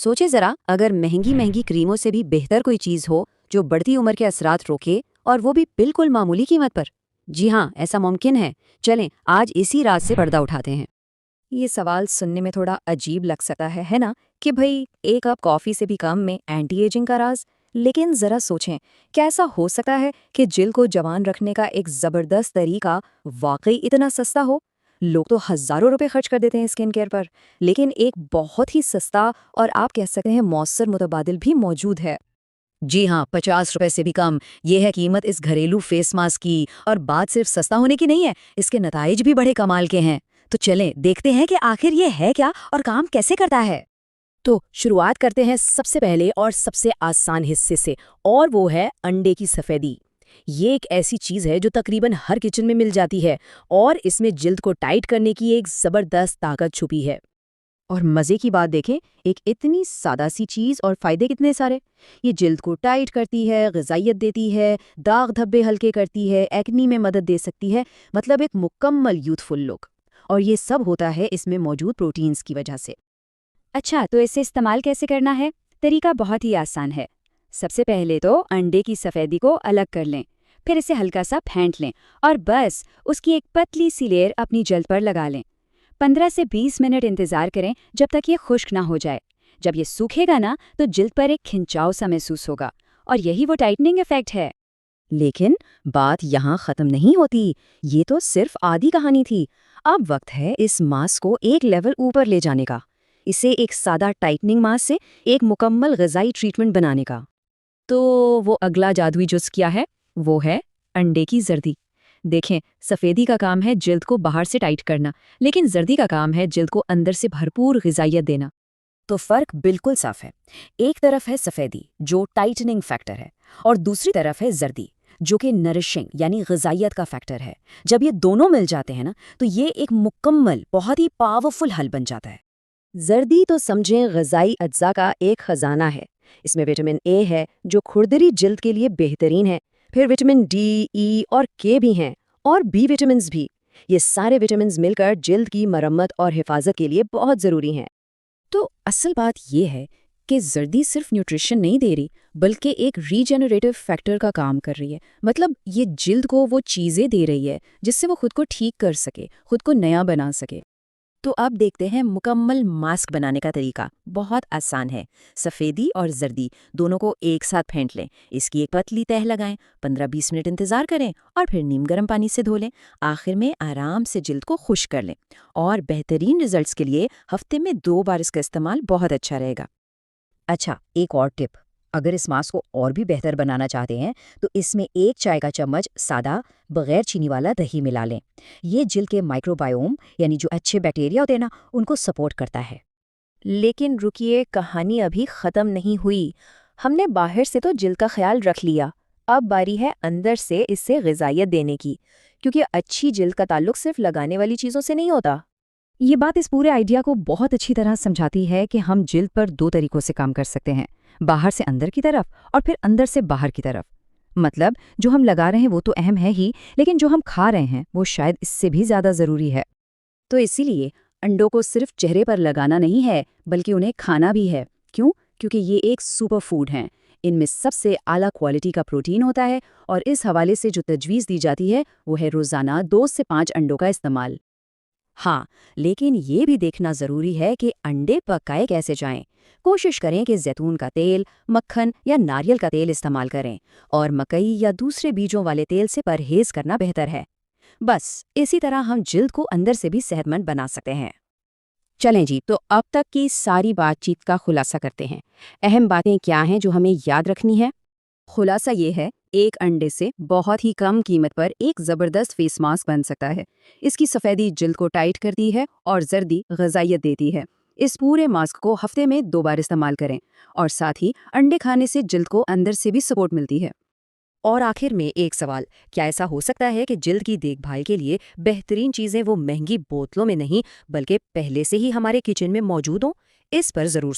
सोचे जरा, अगर महंगी महंगी क्रीमों से भी बेहतर कोई चीज हो जो बढ़ती उम्र के असरात रोके, और वो भी बिल्कुल मामूली कीमत पर। जी हाँ, ऐसा मुमकिन है। चलें आज इसी राज से पर्दा उठाते हैं। ये सवाल सुनने में थोड़ा अजीब लग सकता है ना? कि भाई एक कप कॉफ़ी से भी कम में एंटी एजिंग का राज। लेकिन ज़रा सोचें, क्या ऐसा हो सकता है कि जिल्द को जवान रखने का एक ज़बरदस्त तरीका वाकई इतना सस्ता हो? लोग तो हज़ारों रुपए खर्च कर देते हैं स्किन केयर पर, लेकिन एक बहुत ही सस्ता और आप कह सकते हैं मौसर मुतबादिल भी मौजूद है। जी हाँ, 50 रुपए से भी कम। ये है कीमत इस घरेलू फेस मास्क की। और बात सिर्फ सस्ता होने की नहीं है, इसके नताइज भी बड़े कमाल के हैं। तो चलें देखते हैं कि आखिर ये है क्या और काम कैसे करता है। तो शुरुआत करते हैं सबसे पहले और सबसे आसान हिस्से से, और वो है अंडे की सफ़ेदी। ये एक ऐसी चीज़ है जो तकरीबन हर किचन में मिल जाती है, और इसमें जिल्द को टाइट करने की एक ज़बरदस्त ताकत छुपी है। और मज़े की बात देखें, एक इतनी सादा सी चीज़ और फ़ायदे कितने सारे। ये जिल्द को टाइट करती है, ग़िज़ाइयत देती है, दाग धब्बे हल्के करती है, एक्नी में मदद दे सकती है। मतलब एक मुकम्मल यूथफुल लुक। और ये सब होता है इसमें मौजूद प्रोटीन्स की वजह से। अच्छा, तो इसे इस्तेमाल कैसे करना है? तरीका बहुत ही आसान है। सबसे पहले तो अंडे की सफ़ेदी को अलग कर लें, फिर इसे हल्का सा फेंट लें और बस उसकी एक पतली सी लेयर अपनी जल्द पर लगा लें। 15 से 20 मिनट इंतज़ार करें जब तक ये खुश्क ना हो जाए। जब ये सूखेगा ना तो जिल्द पर एक खिंचाव सा महसूस होगा, और यही वो टाइटनिंग इफेक्ट है। लेकिन बात यहाँ ख़त्म नहीं होती। ये तो सिर्फ आधी कहानी थी। अब वक्त है इस मास्क को एक लेवल ऊपर ले जाने का। इसे एक सादा टाइटनिंग मास्क से एक मुकम्मल ग़िज़ाई ट्रीटमेंट बनाने का। तो वो अगला जादुई जुज़ क्या है? वो है अंडे की जर्दी। देखें, सफ़ेदी का काम है जिल्द को बाहर से टाइट करना, लेकिन जर्दी का काम है जिल्द को अंदर से भरपूर ग़िज़ाइयत देना। तो फ़र्क बिल्कुल साफ है। एक तरफ है सफ़ेदी जो टाइटनिंग फैक्टर है, और दूसरी तरफ है जर्दी जो कि नरिशिंग यानी ग़िज़ाइयत का फैक्टर है। जब ये दोनों मिल जाते हैं ना, तो ये एक मुकम्मल बहुत ही पावरफुल हल बन जाता है। जर्दी तो समझें ग़िज़ाई अज्जा का एक ख़जाना है। इसमें विटामिन ए है जो खुरदरी जिल्द के लिए बेहतरीन है। फिर विटामिन डी, ई और के भी हैं, और बी विटामिन्स भी। ये सारे विटामिन्स मिलकर जिल्द की मरम्मत और हिफाजत के लिए बहुत ज़रूरी हैं। तो असल बात ये है कि जर्दी सिर्फ न्यूट्रिशन नहीं दे रही, बल्कि एक रीजेनरेटिव फैक्टर का काम कर रही है। मतलब ये जिल्द को वो चीज़ें दे रही है जिससे वो खुद को ठीक कर सके, खुद को नया बना सके। तो अब देखते हैं मुकम्मल मास्क बनाने का तरीका। बहुत आसान है। सफ़ेदी और जर्दी दोनों को एक साथ फेंट लें, इसकी एक पतली तह लगाएं, 15-20 मिनट इंतज़ार करें और फिर नीम गर्म पानी से धो लें। आखिर में आराम से जिल्द को खुश्क कर लें, और बेहतरीन रिजल्ट्स के लिए हफ्ते में 2 बार इसका इस्तेमाल बहुत अच्छा रहेगा। अच्छा, एक और टिप। अगर इस मास्क को और भी बेहतर बनाना चाहते हैं तो इसमें 1 चाय का चम्मच सादा बगैर चीनी वाला दही मिला लें। ये जिल्द के माइक्रोबायोम यानी जो अच्छे बैक्टीरिया होते हैं ना, उनको सपोर्ट करता है। लेकिन रुकिए, कहानी अभी ख़त्म नहीं हुई। हमने बाहर से तो जिल्द का ख्याल रख लिया, अब बारी है अंदर से इससे ग़िज़ाइयत देने की, क्योंकि अच्छी जिल्द का ताल्लुक सिर्फ लगाने वाली चीज़ों से नहीं होता। ये बात इस पूरे आइडिया को बहुत अच्छी तरह समझाती है कि हम जिल्द पर 2 तरीकों से काम कर सकते हैं, बाहर से अंदर की तरफ और फिर अंदर से बाहर की तरफ। मतलब जो हम लगा रहे हैं वो तो अहम है ही, लेकिन जो हम खा रहे हैं वो शायद इससे भी ज़्यादा ज़रूरी है। तो इसीलिए अंडों को सिर्फ चेहरे पर लगाना नहीं है, बल्कि उन्हें खाना भी है। क्यों? क्योंकि ये एक सुपर फूड हैं। इनमें सबसे आला क्वालिटी का प्रोटीन होता है, और इस हवाले से जो तजवीज़ दी जाती है वो है रोज़ाना 2 से 5 अंडों का इस्तेमाल। हाँ, लेकिन ये भी देखना ज़रूरी है कि अंडे पकाए कैसे जाएं। कोशिश करें कि जैतून का तेल, मक्खन या नारियल का तेल इस्तेमाल करें, और मकई या दूसरे बीजों वाले तेल से परहेज़ करना बेहतर है। बस इसी तरह हम जिल्द को अंदर से भी सेहतमंद बना सकते हैं। चलें जी, तो अब तक की सारी बातचीत का खुलासा करते हैं। अहम बातें क्या हैं जो हमें याद रखनी है? खुलासा ये है, एक अंडे से बहुत ही कम कीमत पर एक ज़बरदस्त फेस मास्क बन सकता है। इसकी सफ़ेदी जिल्द को टाइट करती है और जर्दी ग़िज़ाइयत देती है। इस पूरे मास्क को हफ्ते में 2 बार इस्तेमाल करें, और साथ ही अंडे खाने से जिल्द को अंदर से भी सपोर्ट मिलती है। और आखिर में एक सवाल, क्या ऐसा हो सकता है कि जिल्द की देखभाल के लिए बेहतरीन चीज़ें वो महंगी बोतलों में नहीं, बल्कि पहले से ही हमारे किचन में मौजूद हों? इस पर ज़रूर